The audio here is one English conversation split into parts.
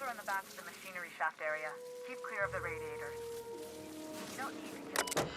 are in the back of the machinery shaft area. Keep clear of the radiators. You don't need to kill.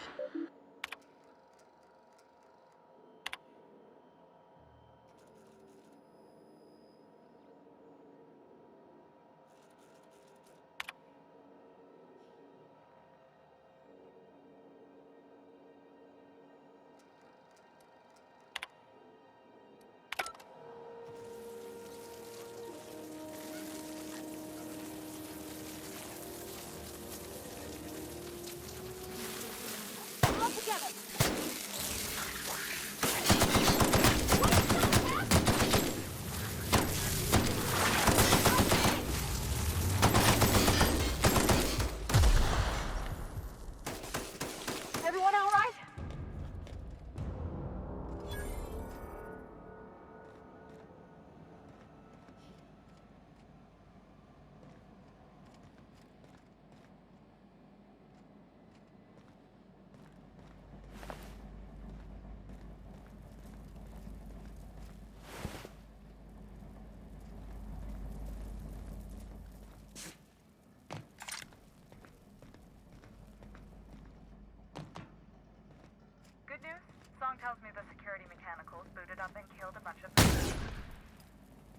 Good news? Song tells me the security mechanicals booted up and killed a bunch of them.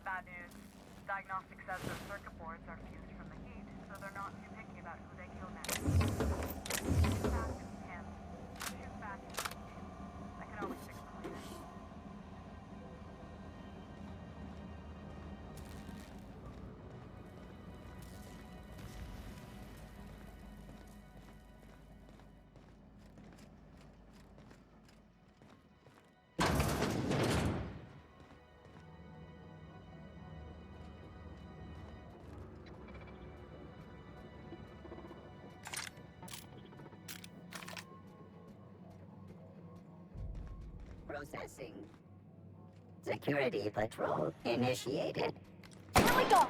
Bad news. Diagnostic says their circuit boards are fused from the heat, so they're not too picky about who they kill next. Shoot fast if you can. Shoot fast if you can. I can always fix them later. Processing. Security patrol initiated. Here we go!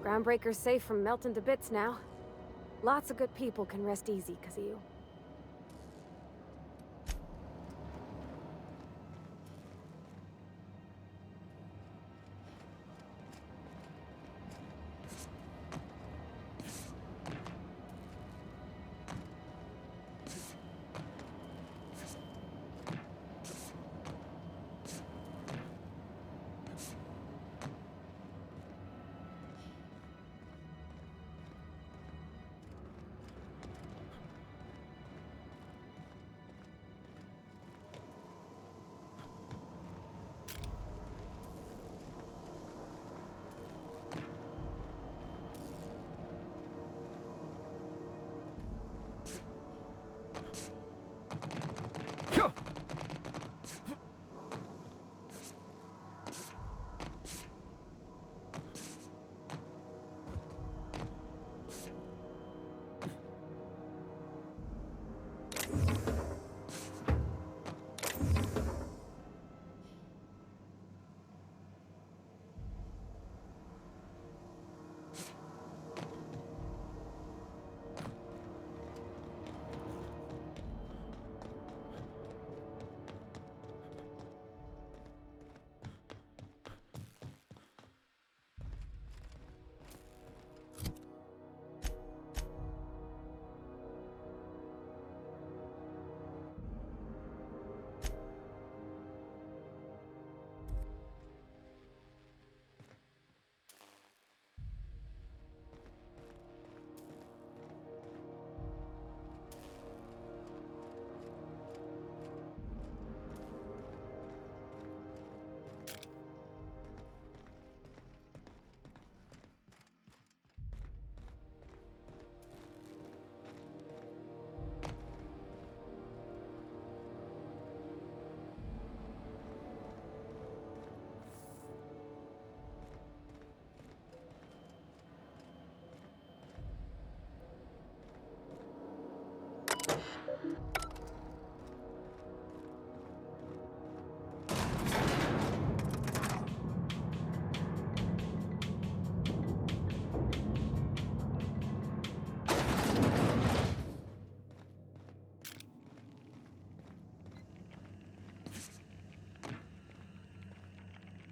Groundbreaker's safe from melting to bits now. Lots of good people can rest easy because of you.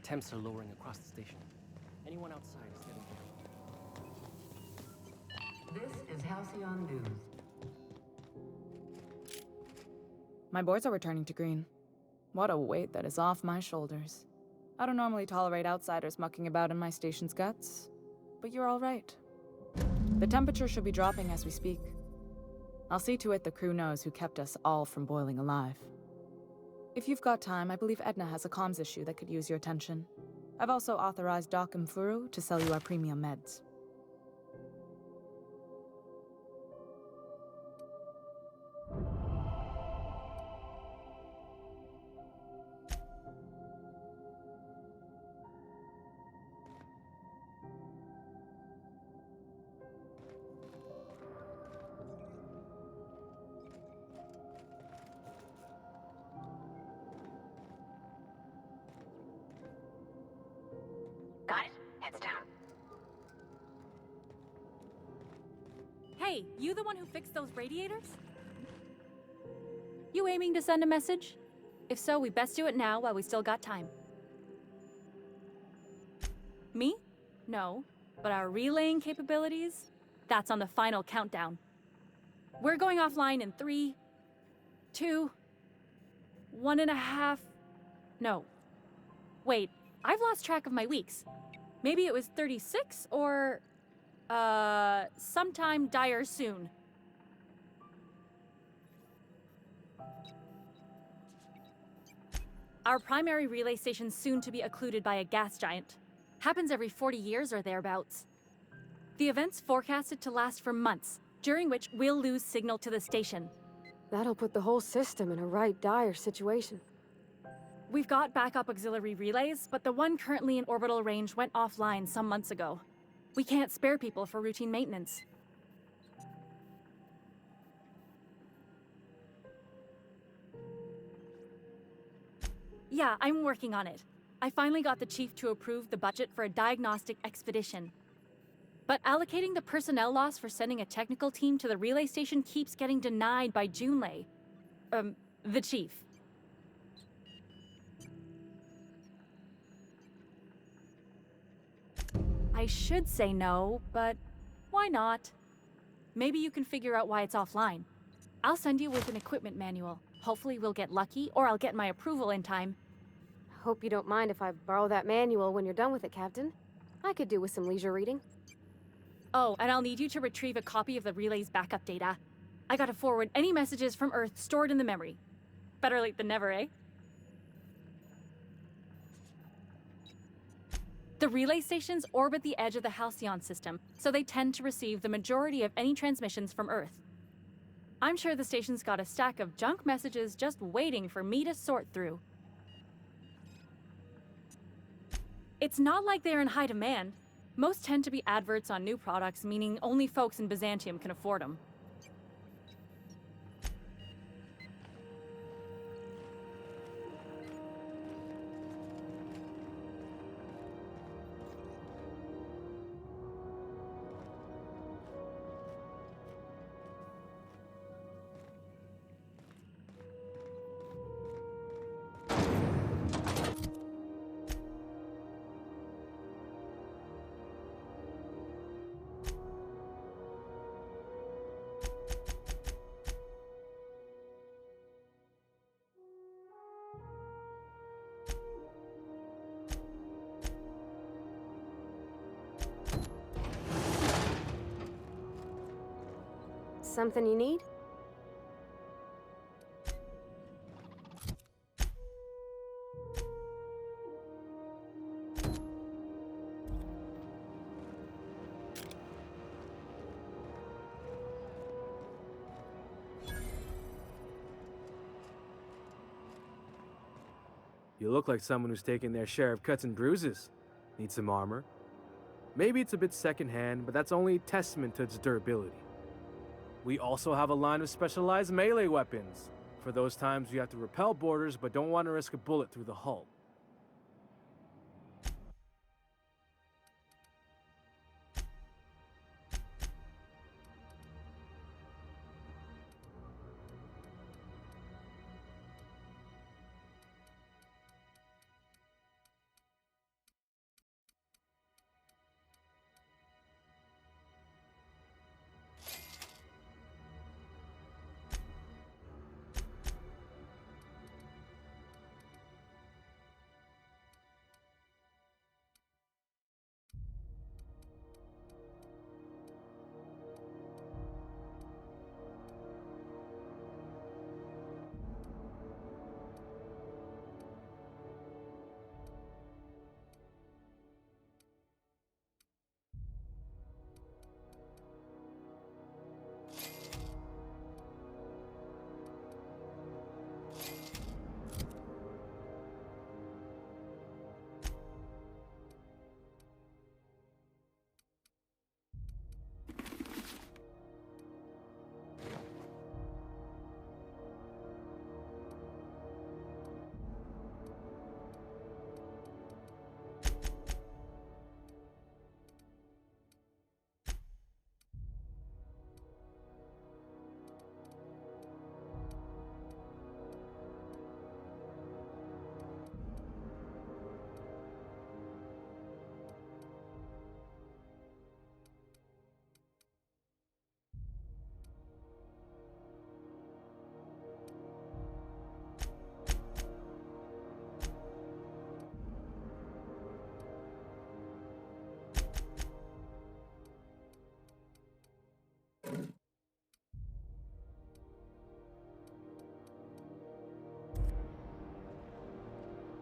Temps are lowering across the station. Anyone outside is getting down. This is Halcyon News. My boards are returning to green. What a weight that is off my shoulders. I don't normally tolerate outsiders mucking about in my station's guts, but you're all right. The temperature should be dropping as we speak. I'll see to it the crew knows who kept us all from boiling alive. If you've got time, I believe Edna has a comms issue that could use your attention. I've also authorized Doc and Furu to sell you our premium meds. Got it. Heads down. Hey, you the one who fixed those radiators? You aiming to send a message? If so, we best do it now while we still got time. Me? No. But our relaying capabilities? That's on the final countdown. We're going offline in 3, 2, 1.5... No. Wait, I've lost track of my weeks. Maybe it was 36 or... sometime dire soon. Our primary relay station's soon to be occluded by a gas giant. Happens every 40 years or thereabouts. The event's forecasted to last for months, during which we'll lose signal to the station. That'll put the whole system in a right dire situation. We've got backup auxiliary relays, but the one currently in orbital range went offline some months ago. We can't spare people for routine maintenance. Yeah, I'm working on it. I finally got the chief to approve the budget for a diagnostic expedition. But allocating the personnel loss for sending a technical team to the relay station keeps getting denied by Junlei. The chief. I should say no, but why not? Maybe you can figure out why it's offline. I'll send you with an equipment manual. Hopefully we'll get lucky, or I'll get my approval in time. Hope you don't mind if I borrow that manual when you're done with it, Captain. I could do with some leisure reading. Oh, and I'll need you to retrieve a copy of the relay's backup data. I gotta forward any messages from Earth stored in the memory. Better late than never, eh? The relay stations orbit the edge of the Halcyon system, so they tend to receive the majority of any transmissions from Earth. I'm sure the station's got a stack of junk messages just waiting for me to sort through. It's not like they're in high demand. Most tend to be adverts on new products, meaning only folks in Byzantium can afford them. Something you need? You look like someone who's taken their share of cuts and bruises. Need some armor? Maybe it's a bit secondhand, but that's only a testament to its durability. We also have a line of specialized melee weapons, for those times you have to repel boarders but don't want to risk a bullet through the hull.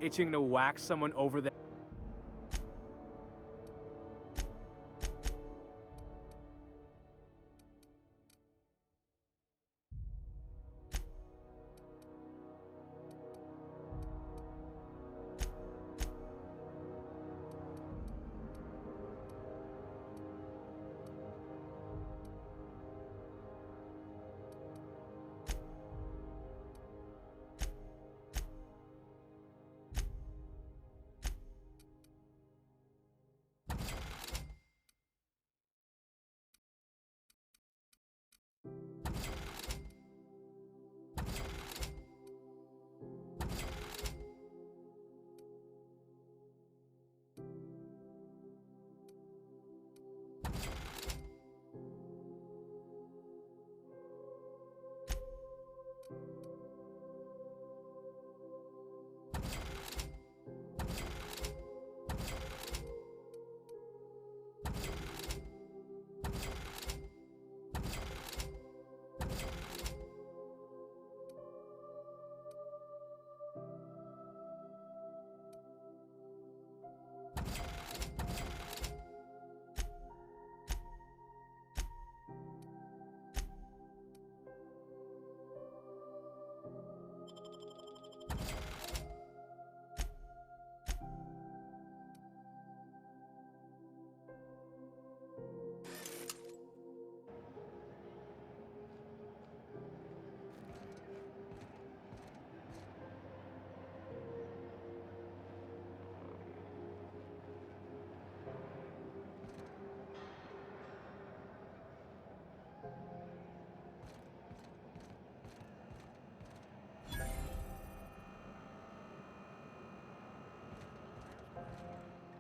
Itching to whack someone over the...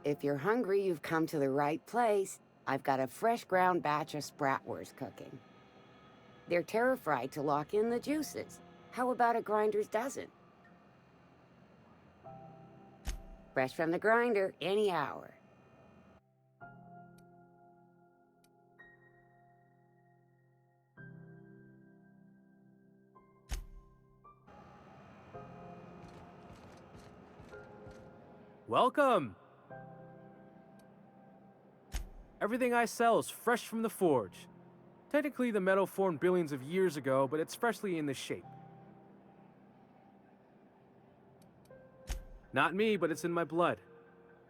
If you're hungry, you've come to the right place. I've got a fresh ground batch of spratwurst cooking. They're terra-fried to lock in the juices. How about a grinder's dozen? Fresh from the grinder, any hour. Welcome! Everything I sell is fresh from the forge. Technically, the metal formed billions of years ago, but it's freshly in this shape. Not me, but it's in my blood.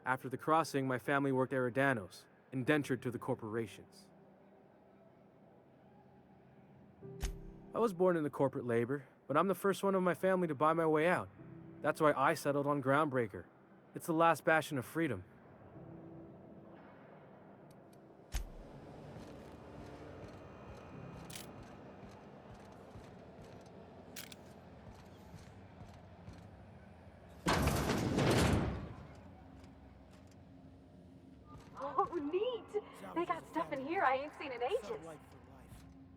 After the crossing, my family worked Eridanos, indentured to the corporations. I was born into corporate labor, but I'm the first one of my family to buy my way out. That's why I settled on Groundbreaker. It's the last bastion of freedom. Oh, neat! They got stuff in here I ain't seen in ages.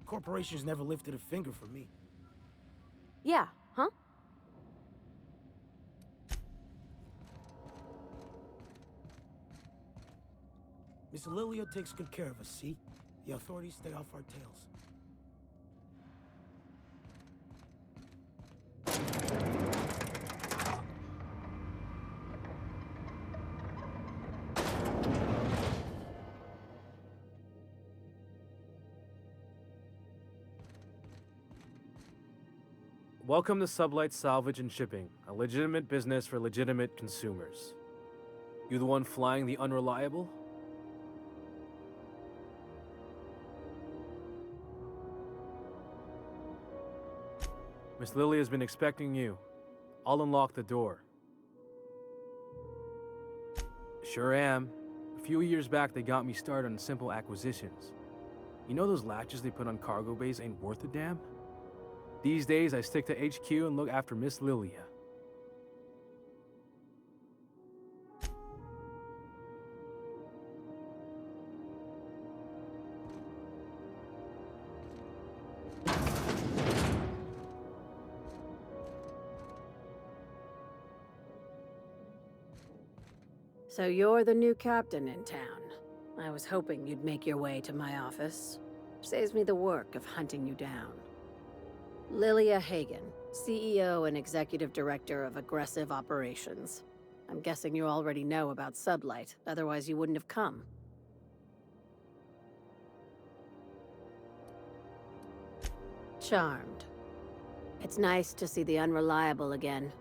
Corporations never lifted a finger for me. Yeah, huh? Miss Lilia takes good care of us, see? The authorities stay off our tails. Welcome to Sublight Salvage and Shipping, a legitimate business for legitimate consumers. You the one flying the unreliable? Miss Lily has been expecting you. I'll unlock the door. Sure am. A few years back, they got me started on simple acquisitions. You know those latches they put on cargo bays ain't worth a damn? These days, I stick to HQ and look after Miss Lilia. So you're the new captain in town. I was hoping you'd make your way to my office. Saves me the work of hunting you down. Lilia Hagen, CEO and Executive Director of Aggressive Operations. I'm guessing you already know about Sublight, otherwise you wouldn't have come. Charmed. It's nice to see the Unreliable again.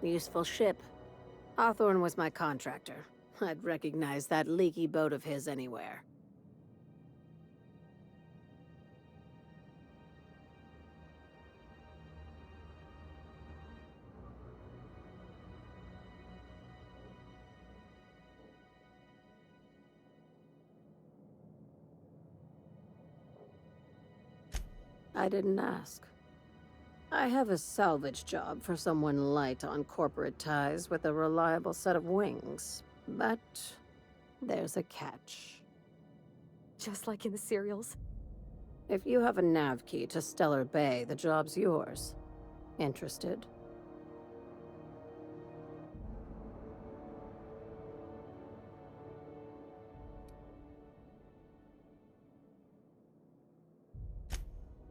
Useful ship. Hawthorne was my contractor. I'd recognize that leaky boat of his anywhere. I didn't ask. I have a salvage job for someone light on corporate ties with a reliable set of wings. But there's a catch. Just like in the serials. If you have a nav key to Stellar Bay, the job's yours. Interested?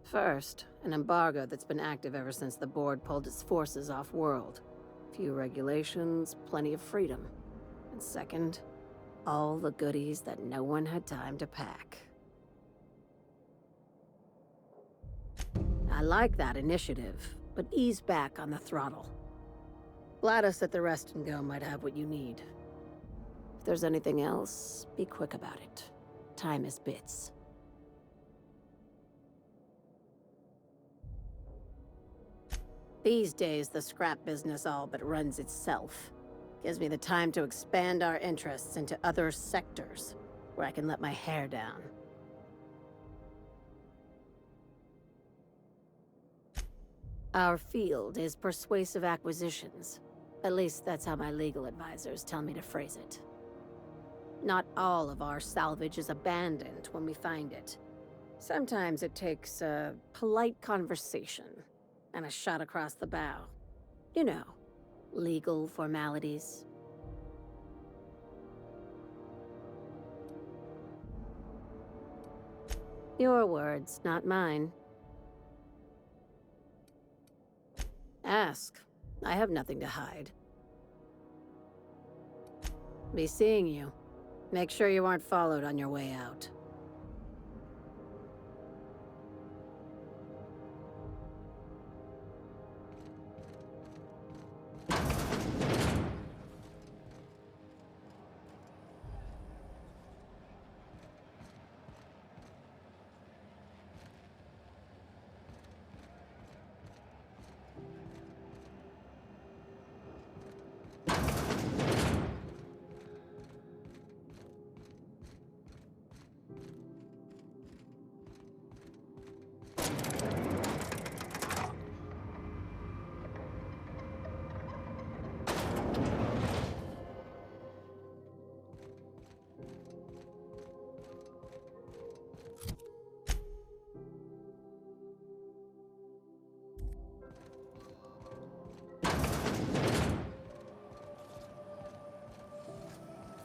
First, an embargo that's been active ever since the board pulled its forces off-world. Few regulations, plenty of freedom. And second, all the goodies that no one had time to pack. I like that initiative, but ease back on the throttle. Gladys at the Rest and Go might have what you need. If there's anything else, be quick about it. Time is bits. These days, the scrap business all but runs itself. Gives me the time to expand our interests into other sectors, where I can let my hair down. Our field is persuasive acquisitions. At least that's how my legal advisors tell me to phrase it. Not all of our salvage is abandoned when we find it. Sometimes it takes a polite conversation and a shot across the bow. You know, legal formalities. Your words, not mine. Ask. I have nothing to hide. Be seeing you. Make sure you aren't followed on your way out.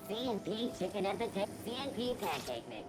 C&P chicken and potato. C&P pancake mix.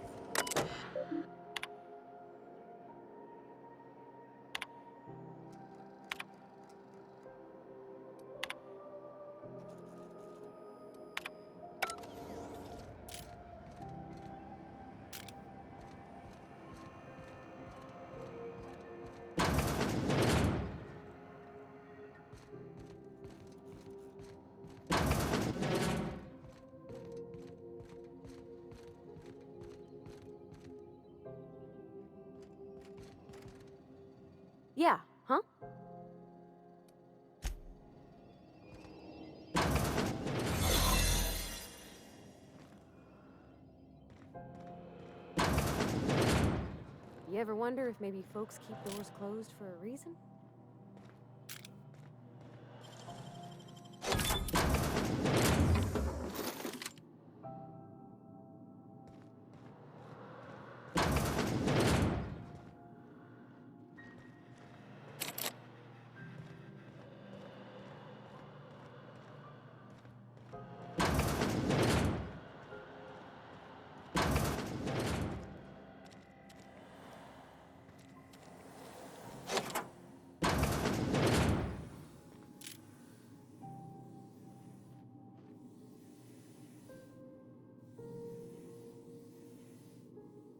Yeah, huh? You ever wonder if maybe folks keep doors closed for a reason?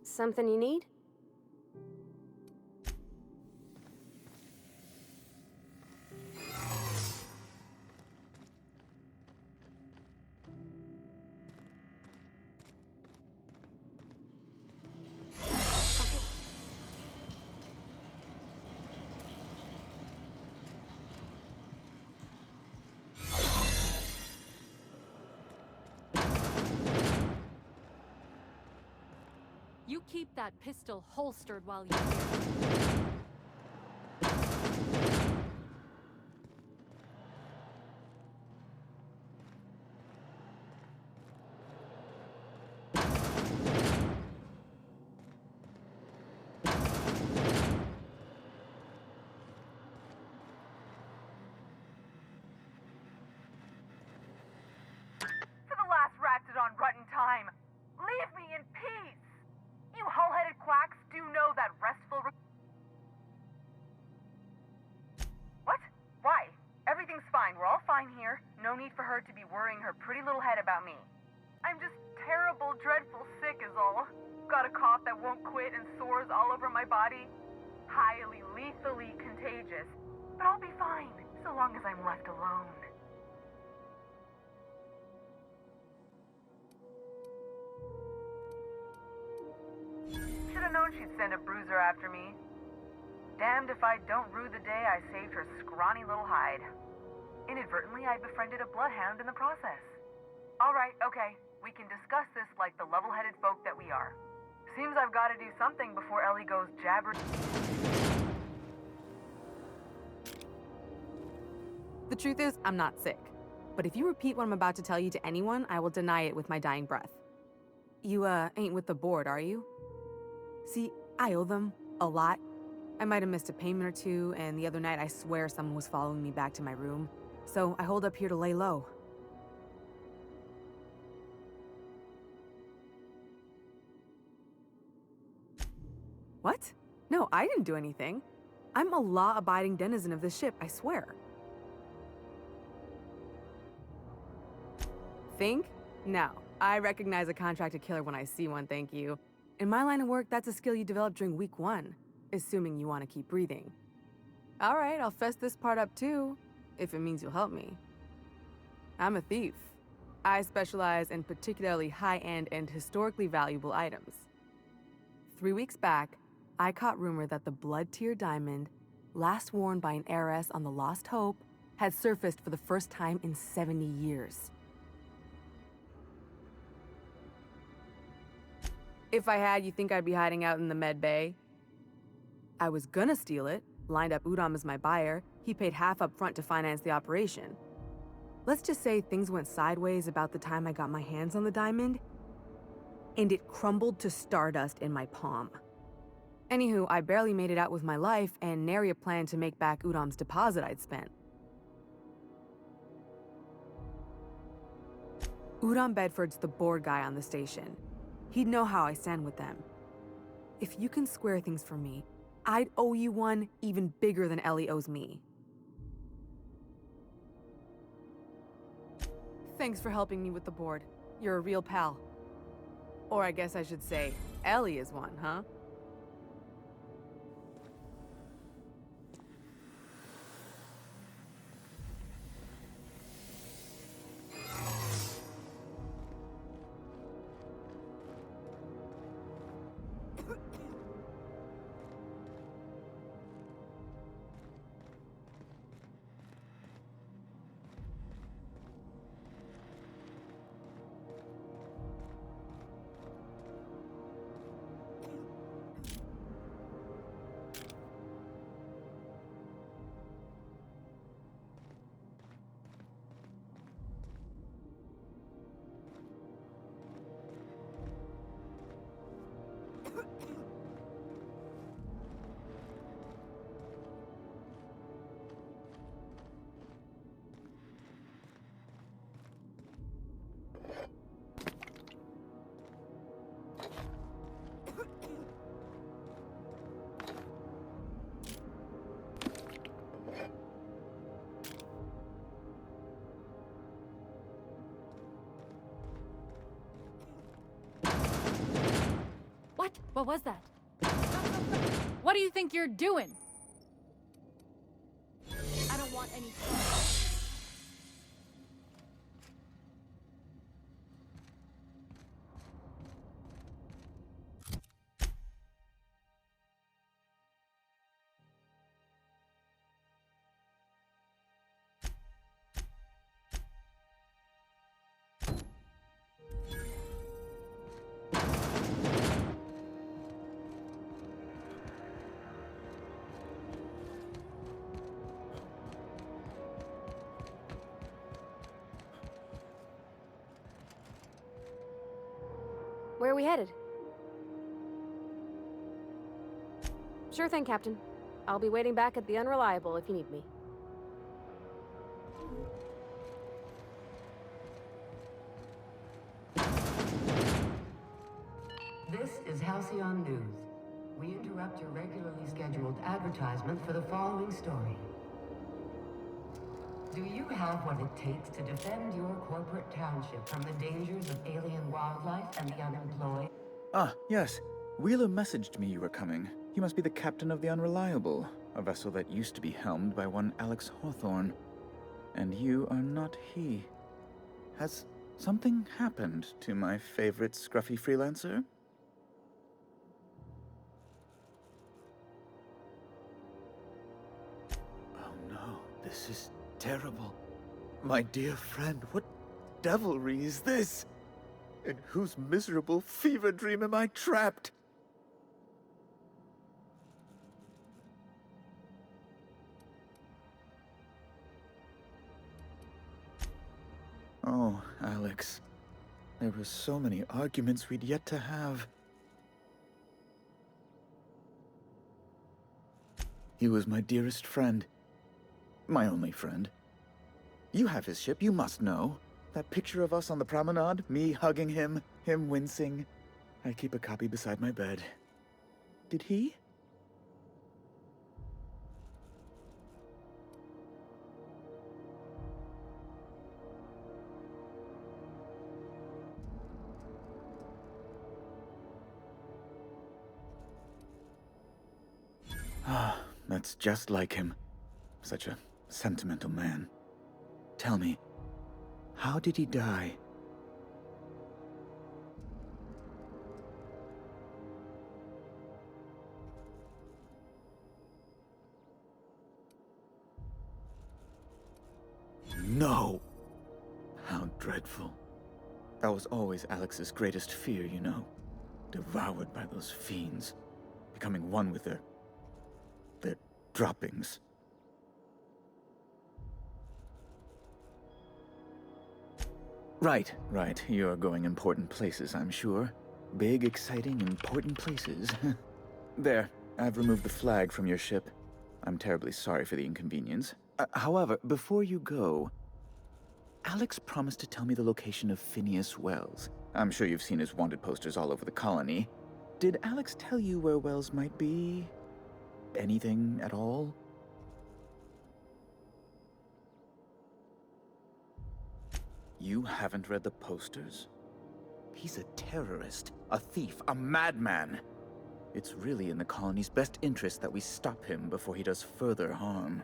Something you need? You keep that pistol holstered while you're here. For the last ratted on rotten time, leave me in peace! You hull-headed quacks do know that restful What? Why? Everything's fine. We're all fine here. No need for her to be worrying her pretty little head about me. I'm just terrible, dreadful sick is all. Got a cough that won't quit and sores all over my body. Highly, lethally contagious. But I'll be fine, so long as I'm left alone. Should've known she'd send a bruiser after me. Damned if I don't rue the day I saved her scrawny little hide. Inadvertently, I befriended a bloodhound in the process. Alright, okay. We can discuss this like the level-headed folk that we are. Seems I've got to do something before Ellie goes jabbering. The truth is, I'm not sick. But if you repeat what I'm about to tell you to anyone, I will deny it with my dying breath. You, ain't with the board, are you? See, I owe them a lot. I might have missed a payment or two, and the other night I swear someone was following me back to my room. So I hold up here to lay low. What? No, I didn't do anything. I'm a law-abiding denizen of this ship, I swear. Think? No. I recognize a contracted killer when I see one, thank you. In my line of work, that's a skill you develop during week 1, assuming you want to keep breathing. All right, I'll fess this part up too, if it means you'll help me. I'm a thief. I specialize in particularly high-end and historically valuable items. 3 weeks back, I caught rumor that the blood-tier diamond, last worn by an heiress on the Lost Hope, had surfaced for the first time in 70 years. If I had, you think I'd be hiding out in the med bay? I was gonna steal it, lined up Udom as my buyer. He paid half up front to finance the operation. Let's just say things went sideways about the time I got my hands on the diamond, and it crumbled to stardust in my palm. Anywho, I barely made it out with my life, and nary a plan to make back Udom's deposit I'd spent. Udom Bedford's the board guy on the station. He'd know how I stand with them. If you can square things for me, I'd owe you one even bigger than Ellie owes me. Thanks for helping me with the board. You're a real pal. Or I guess I should say, Ellie is one, huh? What was that? What do you think you're doing? I don't want any trouble. Where are we headed? Sure thing, Captain. I'll be waiting back at the Unreliable if you need me. This is Halcyon News. We interrupt your regularly scheduled advertisement for the following story. Do you have what it takes to defend your corporate township from the dangers of alien wildlife and the unemployed? Ah, yes. Wheeler messaged me you were coming. He must be the captain of the Unreliable, a vessel that used to be helmed by one Alex Hawthorne. And you are not he. Has something happened to my favorite scruffy freelancer? Oh no, this is terrible. My dear friend, what devilry is this? In whose miserable fever dream am I trapped? Oh, Alex. There were so many arguments we'd yet to have. He was my dearest friend. My only friend. You have his ship, you must know. That picture of us on the promenade, me hugging him, him wincing. I keep a copy beside my bed. Did he? Ah, that's just like him. Such a sentimental man. Tell me, how did he die? No! How dreadful. That was always Alex's greatest fear, you know. Devoured by those fiends. Becoming one with their droppings. Right. You're going important places, I'm sure. Big, exciting, important places. There, I've removed the flag from your ship. I'm terribly sorry for the inconvenience. However, before you go, Alex promised to tell me the location of Phineas Wells. I'm sure you've seen his wanted posters all over the colony. Did Alex tell you where Wells might be? Anything at all? You haven't read the posters? He's a terrorist, a thief, a madman. It's really in the colony's best interest that we stop him before he does further harm.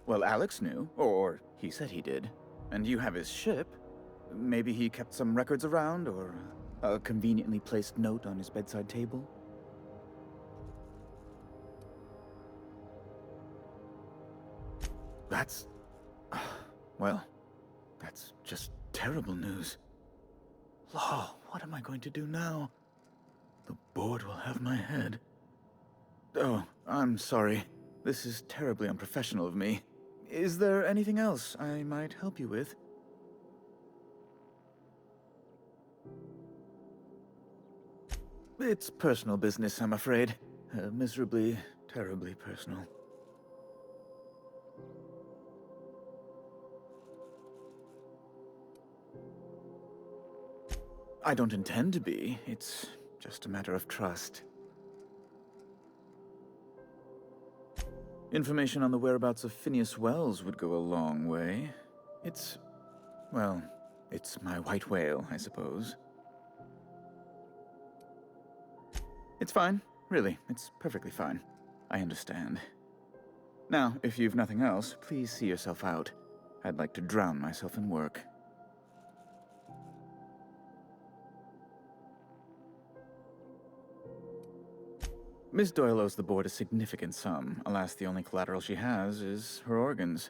Well, Alex knew, or he said he did. And you have his ship. Maybe he kept some records around, or a conveniently placed note on his bedside table? That's... well, that's just terrible news. Law, what am I going to do now? The board will have my head. Oh, I'm sorry. This is terribly unprofessional of me. Is there anything else I might help you with? It's personal business, I'm afraid. Miserably, terribly personal. I don't intend to be. It's just a matter of trust. Information on the whereabouts of Phineas Wells would go a long way. Well, it's my white whale, I suppose. It's fine. Really, it's perfectly fine. I understand. Now, if you've nothing else, please see yourself out. I'd like to drown myself in work. Miss Doyle owes the board a significant sum. Alas, the only collateral she has is her organs.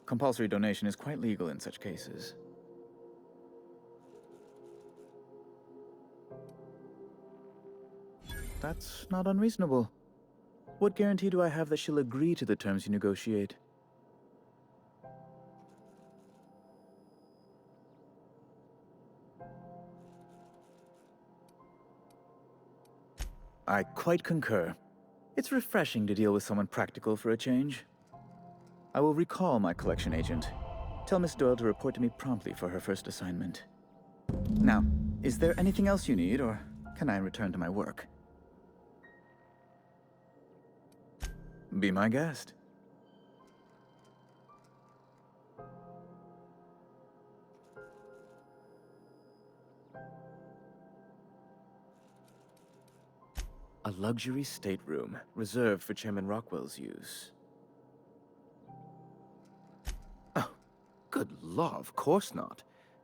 Compulsory donation is quite legal in such cases. That's not unreasonable. What guarantee do I have that she'll agree to the terms you negotiate? I quite concur. It's refreshing to deal with someone practical for a change. I will recall my collection agent. Tell Miss Doyle to report to me promptly for her first assignment. Now, is there anything else you need, or can I return to my work? Be my guest. A luxury stateroom, reserved for Chairman Rockwell's use. Oh, good law, of course not.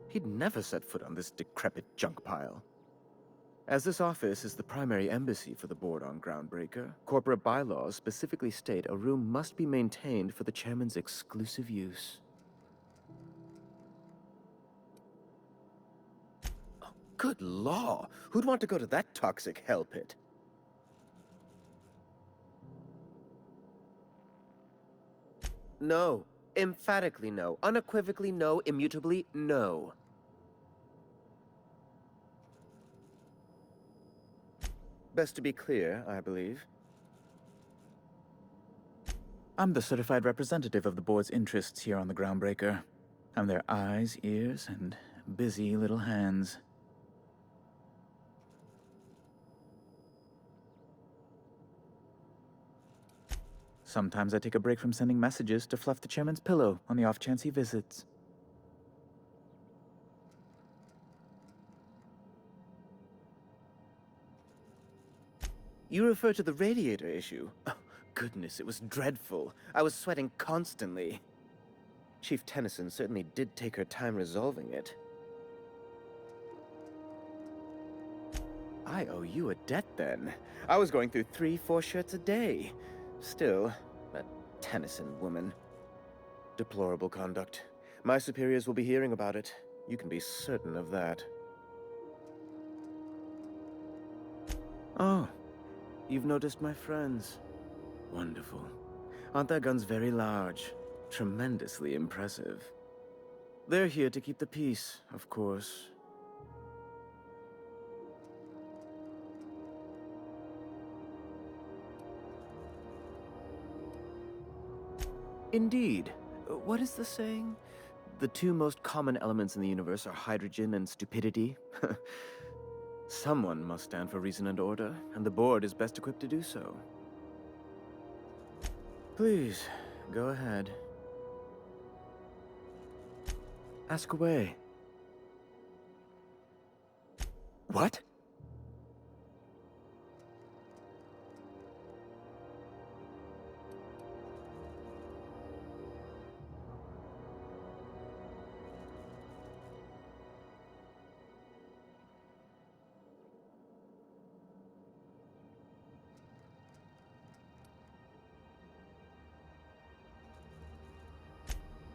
He'd never set foot on this decrepit junk pile. As this office is the primary embassy for the board on Groundbreaker, corporate bylaws specifically state a room must be maintained for the chairman's exclusive use. Oh, good law! Who'd want to go to that toxic hell pit? No, Emphatically no. Unequivocally no. Immutably no. Best to be clear, I believe. I'm the certified representative of the board's interests here on the Groundbreaker. I'm their eyes, ears, and busy little hands. Sometimes I take a break from sending messages to fluff the chairman's pillow on the off chance he visits. You refer to the radiator issue? Oh, goodness, it was dreadful. I was sweating constantly. Chief Tennyson certainly did take her time resolving it. I owe you a debt, then. I was going through 3-4 shirts a day. Still, that Tennyson woman. Deplorable conduct. My superiors will be hearing about it. You can be certain of that. Oh, you've noticed my friends. Wonderful. Aren't their guns very large? Tremendously impressive. They're here to keep the peace, of course. Indeed. What is the saying? The two most common elements in the universe are hydrogen and stupidity. Someone must stand for reason and order, and the board is best equipped to do so. Please, go ahead. Ask away. What?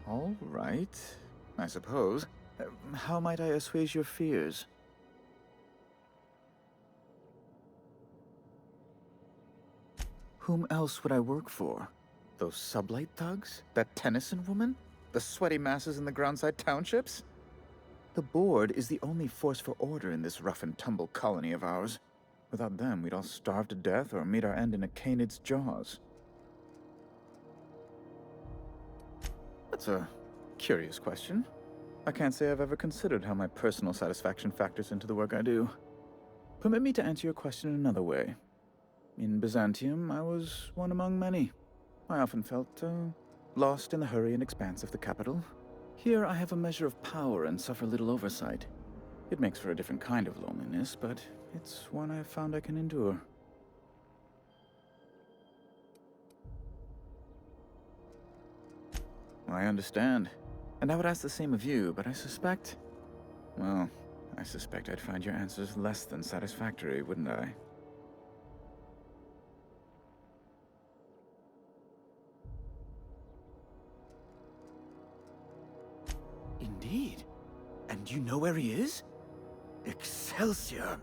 All right, I suppose. How might I assuage your fears? Whom else would I work for? Those sublight thugs? That Tennyson woman? The sweaty masses in the groundside townships? The board is the only force for order in this rough-and-tumble colony of ours. Without them, we'd all starve to death or meet our end in a canid's jaws. That's a curious question. I can't say I've ever considered how my personal satisfaction factors into the work I do. Permit me to answer your question another way. In Byzantium, I was one among many. I often felt lost in the hurry and expanse of the capital. Here, I have a measure of power and suffer little oversight. It makes for a different kind of loneliness, but it's one I've found I can endure. I understand. And I would ask the same of you, but I suspect... Well, I suspect I'd find your answers less than satisfactory, wouldn't I? Indeed. And you know where he is? Excelsior!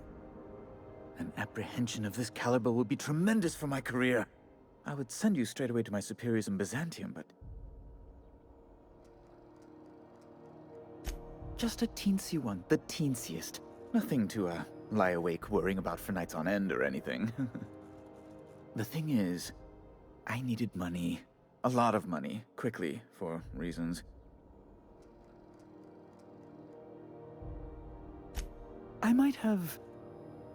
An apprehension of this caliber would be tremendous for my career. I would send you straight away to my superiors in Byzantium, but... Just a teensy one, the teensiest. Nothing to, lie awake worrying about for nights on end or anything. The thing is, I needed money. A lot of money, quickly, for reasons. I might have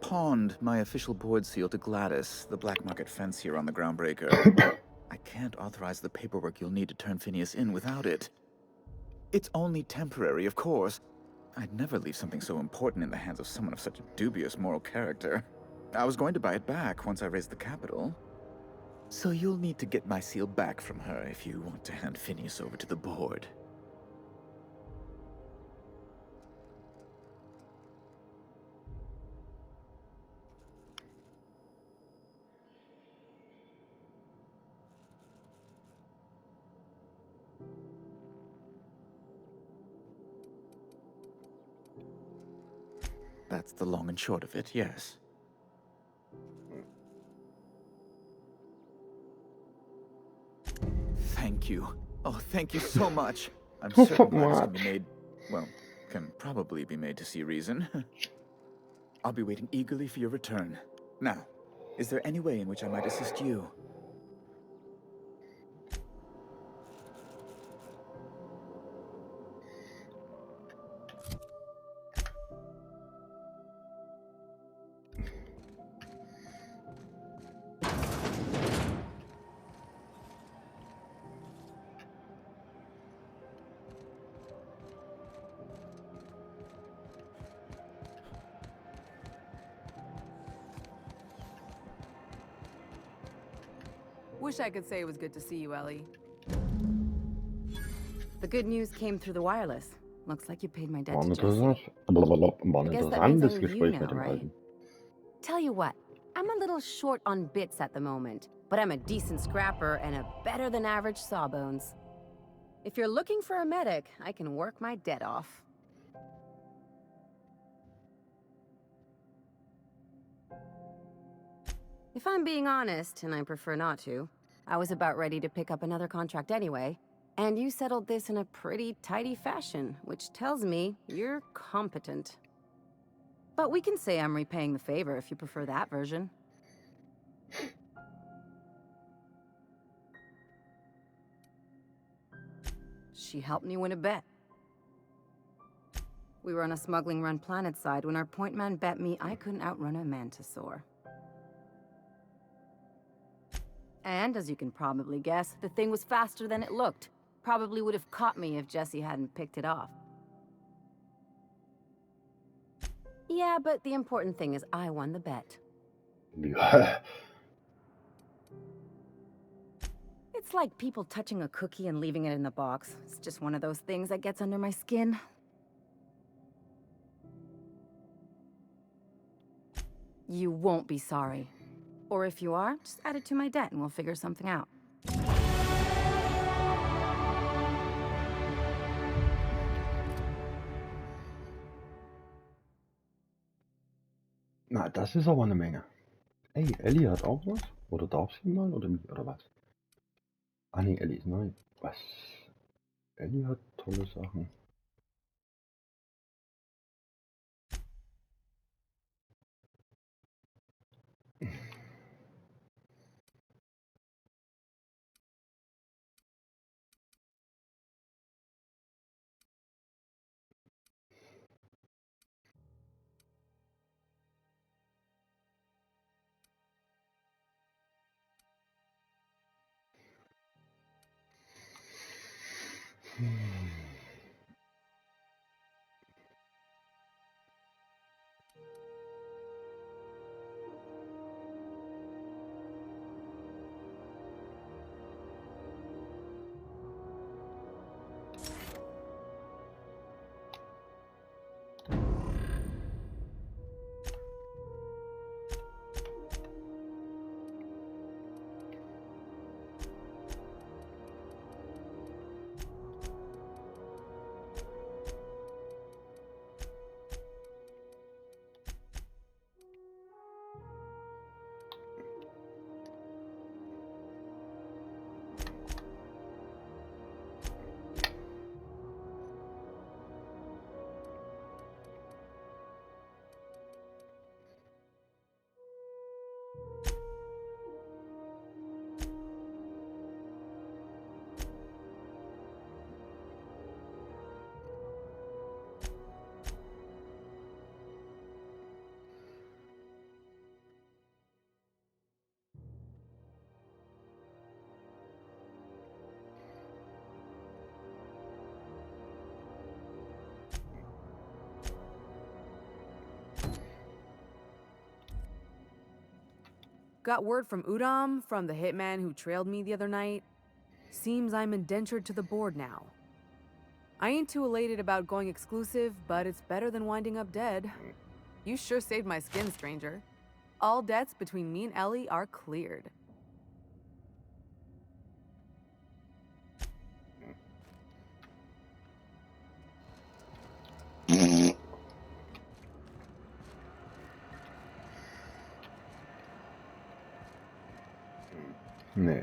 pawned my official board seal to Gladys, the black market fence here on the Groundbreaker. I can't authorize the paperwork you'll need to turn Phineas in without it. It's only temporary, of course. I'd never leave something so important in the hands of someone of such dubious moral character. I was going to buy it back once I raised the capital. So you'll need to get my seal back from her if you want to hand Phineas over to the board. That's the long and short of it, yes. Thank you. Oh, thank you so much. I'm So certain Gladys can much. be made, well, can probably be made to see reason. I'll be waiting eagerly for your return. Now, is there any way in which I might assist you? Wish I could say it was good to see you, Ellie. The good news came through the wireless. Looks like you paid my debt War to interessant. Jesse. War ein I guess that means I interessantes owe you Gespräch now, mit dem right? Alten. Tell you what, I'm a little short on bits at the moment, but I'm a decent scrapper and a better than average sawbones. If you're looking for a medic, I can work my debt off. If I'm being honest, and I prefer not to, I was about ready to pick up another contract anyway, and you settled this in a pretty tidy fashion, which tells me you're competent. But we can say I'm repaying the favor if you prefer that version. She helped me win a bet. We were on a smuggling run planetside when our point man bet me I couldn't outrun a mantisaur. And, as you can probably guess, the thing was faster than it looked. Probably would have caught me if Jesse hadn't picked it off. Yeah, but the important thing is I won the bet. Ja. It's like people touching a cookie and leaving it in the box. It's just one of those things that gets under my skin. You won't be sorry. Or if you are, just add it to my debt and we'll figure something out. Na, das ist aber eine Menge. Ey, Ellie hat auch was? Oder darf sie mal? Oder wie? Oder was? Ah nee, Ellie ist neu. Was? Ellie hat tolle Sachen. Got word from Udam, from the hitman who trailed me the other night. Seems I'm indentured to the board now. I ain't too elated about going exclusive, but it's better than winding up dead. You sure saved my skin, stranger. All debts between me and Ellie are cleared. Nee.